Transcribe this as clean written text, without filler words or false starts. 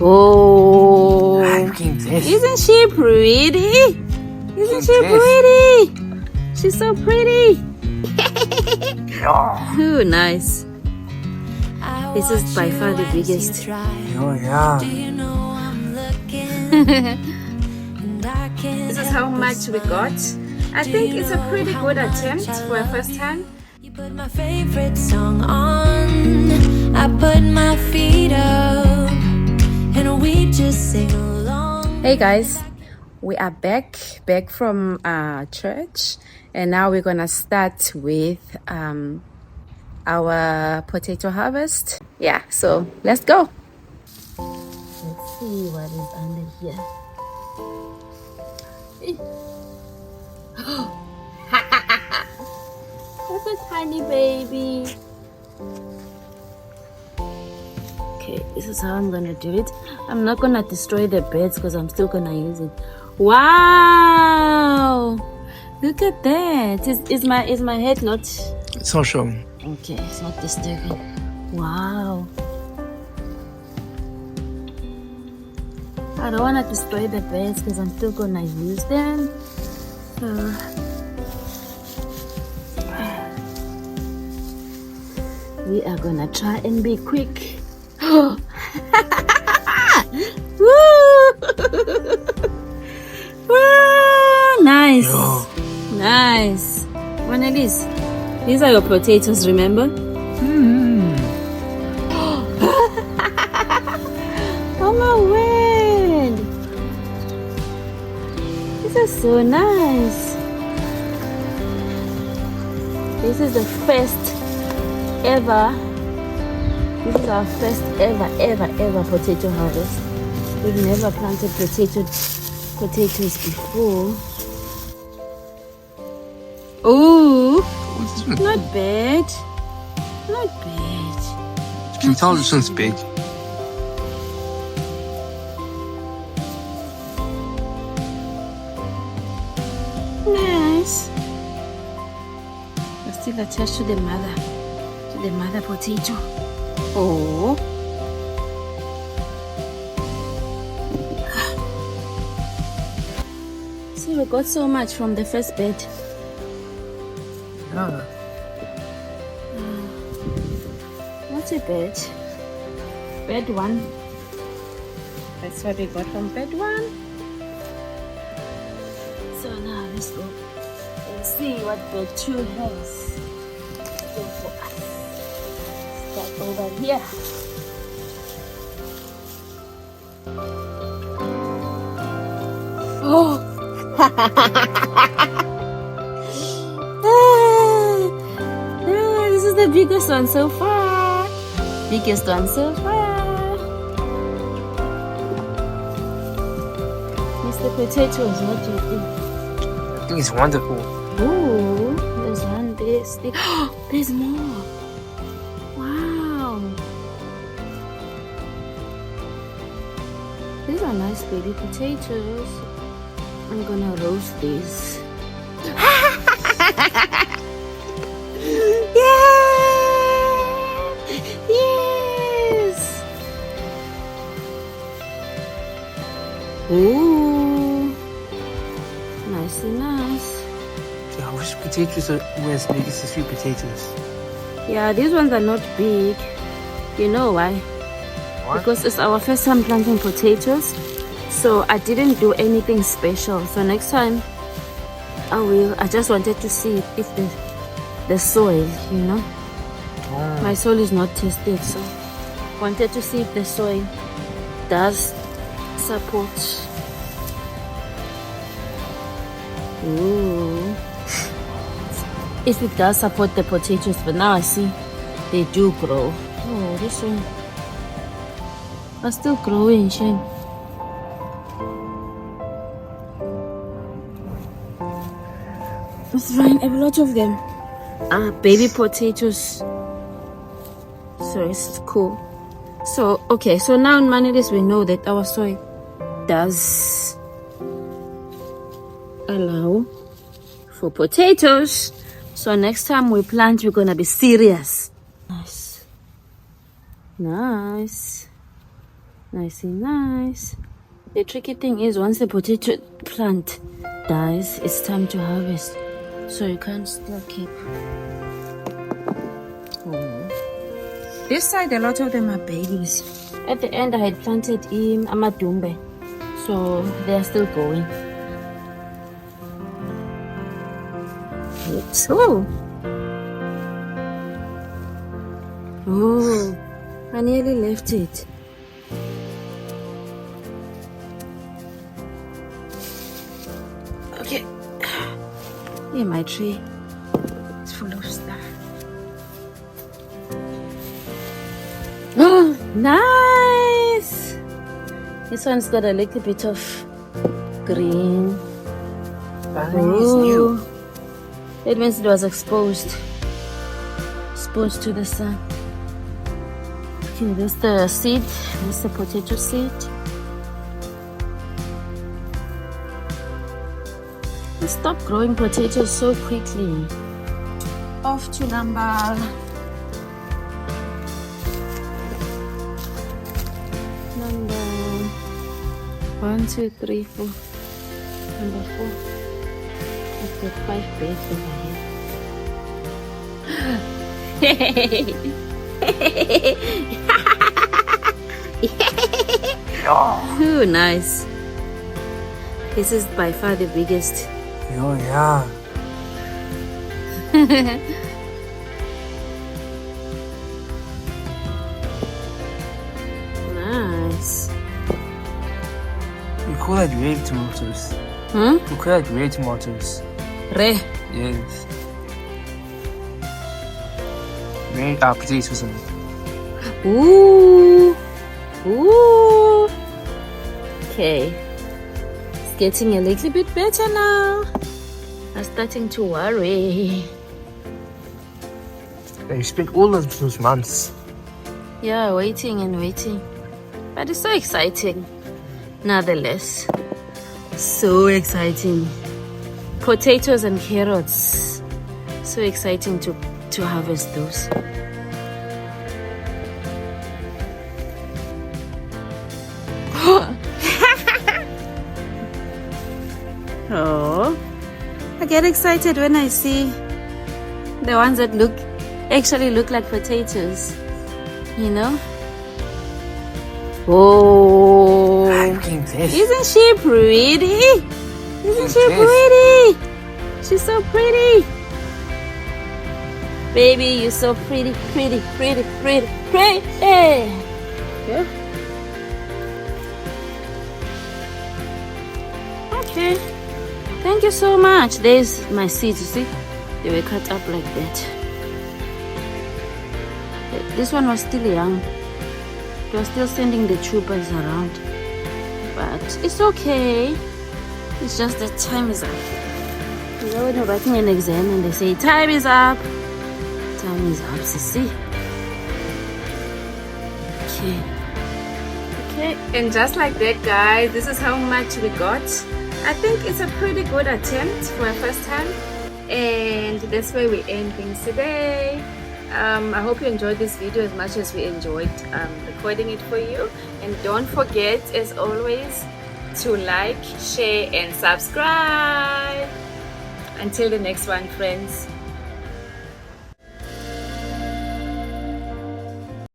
Oh, Look at this. isn't she pretty? Isn't she Yes. pretty? She's so pretty. Yeah. Oh, nice. This is by far the biggest. Yeah. This is how much we got. I think it's a pretty good attempt for a first time. You put my favorite song on. I put my feet up, and we just sing along. Hey guys, we are back from church, and now we're gonna start with our potato harvest. Yeah, so let's go. Let's see what is under here. That's a tiny baby. Okay, this is how I'm gonna do it. I'm not gonna destroy the beds because I'm still gonna use it. Wow! Look at that. Is my head not? It's not showing. Okay, it's not disturbing. Wow. I don't wanna destroy the beds because I'm still gonna use them. So we are gonna try and be quick. Woo! Woo! Nice. Yo. Nice. Annalise, these are your potatoes, remember? Oh my word. This is so nice. This is the first ever. This is our first ever potato harvest. We've never planted potatoes before. Oh, What's this one? not bad. Not bad. You can tell this one's big. Nice. We're still attached to the mother potato. Oh. See, we got so much from the first bed. Yeah. What's a bed? Bed 1. That's what we got from bed 1. So now let's go and see what bed 2 has. Go for us. Start over here. Oh! This is the biggest one so far. Biggest one so far. Mr. Potatoes, what do you think? I think it's wonderful. Oh, there's one this. There's more. Wow. These are nice baby potatoes. I'm gonna roast these. Yes! Ooh. Nice and nice. Yeah, I wish potatoes were as big as the sweet potatoes. Yeah, these ones are not big. You know why? What? Because it's our first time planting potatoes. So I didn't do anything special. So next time I will. I just wanted to see if the soil, you know. Oh. My soil is not tested, so wanted to see if the soil does support. Ooh. If it does support the potatoes, but now I see they do grow. Oh, this one are still growing, Shane. Let's find a lot of them. Baby potatoes. So it's cool. So okay, so now in Manilis we know that our soil does allow for potatoes. So next time we plant, we're gonna be serious. Nice. Nice. Nicey nice. The tricky thing is once the potato plant dies, it's time to harvest. So you can't still keep. This side, a lot of them are babies. At the end, I had planted amadumbe, so they are still going. So, oh, I nearly left it. Okay, yeah, my tree is full of stuff. Oh, nice! This one's got a little bit of green. Banana is new. It means it was exposed to the sun. Okay, that's the seed. That's the potato seed. They stop growing potatoes so quickly. Off to number 1, 2, 3, 4. Number 4. I've got 5 beds over here. Oh, nice. This is by far the biggest. Oh, yeah. Nice. We call that red tomatoes. Hmm? We call that red tomatoes. Re. Yes. Red potatoes and Ooh. Ooh. Okay. It's getting a little bit better now. I'm starting to worry. you spent all of those months. Yeah, waiting and waiting. But it's so exciting. Nonetheless. So exciting. Potatoes and carrots. So exciting to harvest those. Oh, I get excited when I see the ones that actually look like potatoes, you know? Oh, isn't she pretty? Isn't she pretty? She's so pretty. Baby, you're so pretty. Yeah. Okay. Thank you so much. There's my seeds, you see? They were cut up like that. This one was still young. They were still sending the tubers around. But it's okay. It's just that time is up. You know when you're writing an exam and they say time is up. Time is up, sissy. Okay, and just like that, guys, this is how much we got. I think it's a pretty good attempt for a first time, and that's where we end things today. I hope you enjoyed this video as much as we enjoyed recording it for you, and don't forget, as always, to like, share and subscribe. Until the next one, friends.